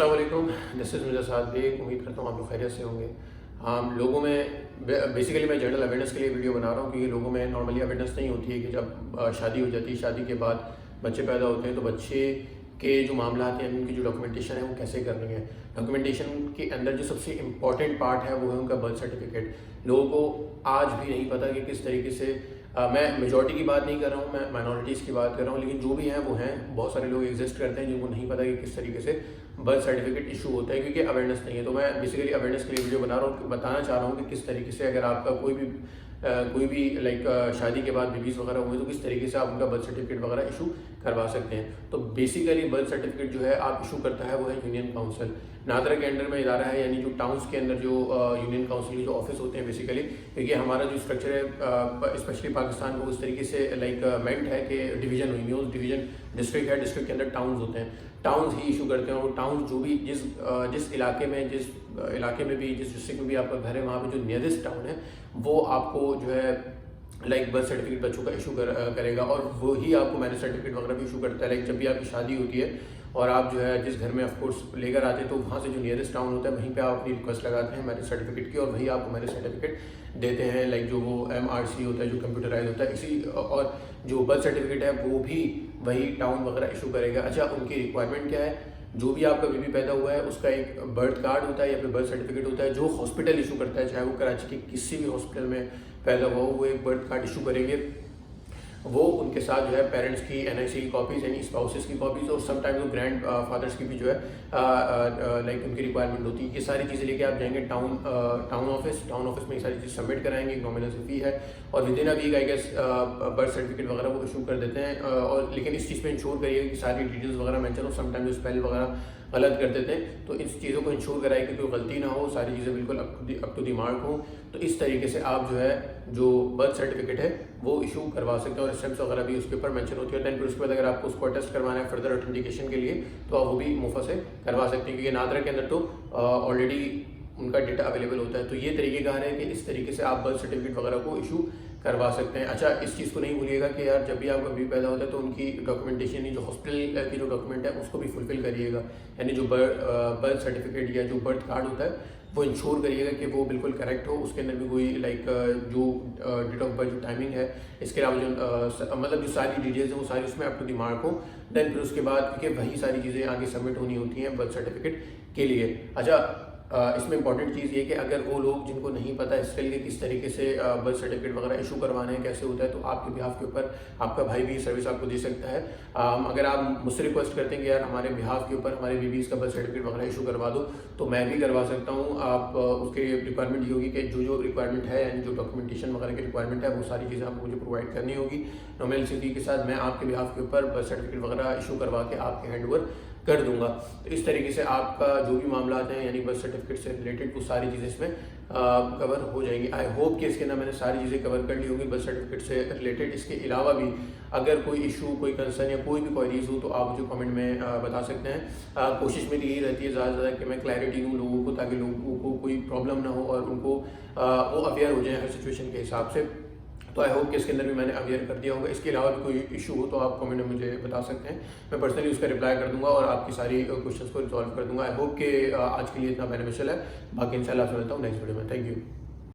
अस्सलाम वालेकुम, this is Mirza Saad Baig. उम्मीद करता हूँ आप लोग खैरियत से होंगे। लोगों में बेसिकली मैं जनरल अवेयरनेस के लिए वीडियो बना रहा हूँ क्योंकि लोगों में नॉर्मली अवेयरनेस नहीं होती है कि जब शादी हो जाती है, शादी के बाद बच्चे पैदा होते हैं तो बच्चे के जो मामला हैं, उनकी जो डॉक्यूमेंटेशन है वो कैसे करनी है। डॉक्यूमेंटेशन के अंदर जो सबसे इम्पॉर्टेंट पार्ट है वो है उनका बर्थ सर्टिफिकेट। लोगों को आज भी नहीं पता कि किस तरीके से मैं मेजॉरिटी की बात नहीं कर रहा हूँ, मैं माइनॉरिटीज़ की बात कर रहा हूँ, लेकिन जो भी हैं वो हैं। बहुत सारे लोग एग्जिस्ट करते हैं जिनको नहीं पता कि किस तरीके से बर्थ सर्टिफिकेट इशू होता है क्योंकि अवेयरनेस नहीं है। तो मैं बेसिकली अवेयरनेस के लिए वीडियो बना रहा हूँ, बताना चाह रहा हूँ कि किस तरीके से अगर आपका कोई भी लाइक शादी के बाद बेबीज़ वगैरह हुए तो किस तरीके से आप उनका बर्थ सर्टिफिकेट वगैरह इशू करवा सकते हैं। तो बेसिकली बर्थ सर्टिफिकेट जो है आप इशू करता है वो है यूनियन काउंसिल। नादरा के अंडर में इदारा है, यानी जो टाउन्स के अंदर जो यूनियन काउंसिल के जो ऑफिस होते हैं बेसिकली, क्योंकि हमारा जो स्ट्रक्चर है स्पेशली पाकिस्तान को उस तरीके से लाइक मेंट है कि डिवीजन हुई है, उस डिवीजन डिस्ट्रिक्ट है, डिस्ट्रिक्ट के अंदर टाउन्स होते हैं, टाउन्स ही इशू करते हैं। और टाउन जो भी जिस इलाके में भी जिस डिस्ट्रिक्ट में भी आपका घर है वहाँ पे जो नियरेस्ट टाउन है वो आपको जो है लाइक बर्थ सर्टिफिकेट बच्चों का इशू करेगा और वही आपको मैरिज सर्टिफिकेट वगैरह भी इशू करता है। लाइक जब भी आपकी शादी होती है और आप जो है जिस घर में ऑफकोर्स लेकर आते हैं तो वहाँ से जो नियरेस्ट टाउन होता है वहीं पे आप अपनी रिक्वेस्ट लगाते हैं मैरिज सर्टिफिकेट की और वही आपको मैरिज सर्टिफिकेट देते हैं। लाइक जो वो MRC होता है जो कंप्यूटराइज होता है इसी, और जो बर्थ सर्टिफिकेट है वो भी वही टाउन वगैरह इशू करेगा। अच्छा, उनकी रिक्वायरमेंट क्या है? जो भी आपका बेबी पैदा हुआ है उसका एक बर्थ कार्ड होता है या फिर बर्थ सर्टिफिकेट होता है जो हॉस्पिटल इशू करता है, चाहे वो कराची के किसी भी हॉस्पिटल में पैदा हुआ हो, वो एक बर्थ कार्ड इशू करेंगे। वो उनके साथ जो है पेरेंट्स की NIC की कॉपीज़ यानी स्पाउसेस की कॉपीज़ और समटाइम्स वो ग्रैंड फादर्स की भी जो है लाइक उनकी रिक्वायरमेंट होती है। ये सारी चीज़ें लेके आप जाएंगे टाउन ऑफिस में ये सारी चीज़ सबमिट कराएंगे, नॉमिनल फ़ी है और within a week I guess birth certificate वगैरह वो इशू कर देते हैं। और लेकिन इस चीज़ पे इंश्योर करिएगा कि सारी डिटेल्स वगैरह मेंशन हो। समटाइम जो स्पेल वगैरह गलत कर देते हैं तो इस चीज़ों को इंश्योर कराइए कि कोई गलती ना हो, सारी चीज़ें बिल्कुल अप टू द मार्क हो। तो इस तरीके से आप जो है जो बर्थ सर्टिफिकेट है वो इशू करवा सकते हैं और स्टेम्प्स वगैरह भी उसके ऊपर मेंशन होती है। दैन फिर उसके बाद अगर आपको उसको अटेस्ट करवाना है फर्दर ऑथेंटिकेशन के लिए तो आप वो भी मुफ्त से करवा सकते हैं क्योंकि नादरा के अंदर तो ऑलरेडी उनका डेटा अवेलेबल होता है। तो ये तरीक़ेकार है कि इस तरीके से आप बर्थ सर्टिफिकेट वगैरह को इशू करवा सकते हैं। अच्छा, इस चीज़ को नहीं भूलिएगा कि यार जब भी आपका बेबी पैदा होता है तो उनकी डॉक्यूमेंटेशन जो हॉस्पिटल की जो डॉक्यूमेंट है उसको भी फुलफिल करिएगा, यानी जो बर्थ सर्टिफिकेट या जो बर्थ कार्ड होता है वो इंश्योर करिएगा कि वो बिल्कुल करेक्ट हो, उसके अंदर भी कोई लाइक जो डेट ऑफ बर्थ जो टाइमिंग है, इसके अलावा जो मतलब जो सारी डिटेल्स हैं वो सारी उसमें अप टू द मार्क हो। देन फिर उसके बाद क्योंकि वही सारी चीज़ें आगे सबमिट होनी होती हैं बर्थ सर्टिफिकेट के लिए। अच्छा, इसमें इंपॉर्टेंट चीज़ ये कि अगर वो लोग जिनको नहीं पता इसके लिए किस तरीके से बर्थ सर्टिफिकेट वगैरह इशू करवाने हैं, कैसे होता है, तो आपके बिहाफ के ऊपर आपका भाई भी सर्विस आपको दे सकता है। अगर आप मुझसे रिक्वेस्ट करते हैं कि यार हमारे बिहाफ के ऊपर हमारे बेबीज़ का बर्थ सर्टिफिकेट वगैरह इशू करवा दो तो मैं भी करवा सकता हूँ। आप उसके रिक्वायरमेंट ये होगी कि जो रिक्वायरमेंट है यानी जो डॉक्यूमेंटेशन वगैरह की रिक्वायरमेंट है वो सारी चीज़ें आपको मुझे प्रोवाइड करनी होगी। नॉमिनल फ़ी के साथ मैं आपके बिहाफ के ऊपर बर्थ सर्टिफिकेट वगैरह इशू करवा के आपके हैंड ओवर कर दूंगा। तो इस तरीके से आपका जो भी मामला हैं यानी बर्थ सर्टिफिकेट से रिलेटेड वो सारी चीज़ें इसमें कवर हो जाएंगी। आई होप कि इसके अंदर मैंने सारी चीज़ें कवर कर ली होंगी बर्थ सर्टिफिकेट से रिलेटेड। इसके अलावा भी अगर कोई इशू, कोई कंसर्न या कोई भी क्वेरीज हो तो आप मुझे कमेंट में बता सकते हैं। कोशिश मेरी यही रहती है ज़्यादा से ज़्यादा कि मैं क्लैरिटी दूँ लोगों को ताकि लोगों को कोई प्रॉब्लम ना हो और उनको वो अवेयर हो जाए हर सिचुएशन के हिसाब से। तो आई होप कि इसके अंदर भी मैंने अवेयर कर दिया होगा। इसके अलावा भी कोई इशू हो तो आप कमेंट में मुझे बता सकते हैं, मैं पर्सनली उसका रिप्लाई कर दूंगा और आपकी सारी क्वेश्चंस को रिजॉल्व कर दूंगा। आई होप कि आज के लिए इतना बेनिफिशियल है। बाकी इंशाल्लाह आपसे मिलता हूँ नेक्स्ट वीडियो में। Thank you.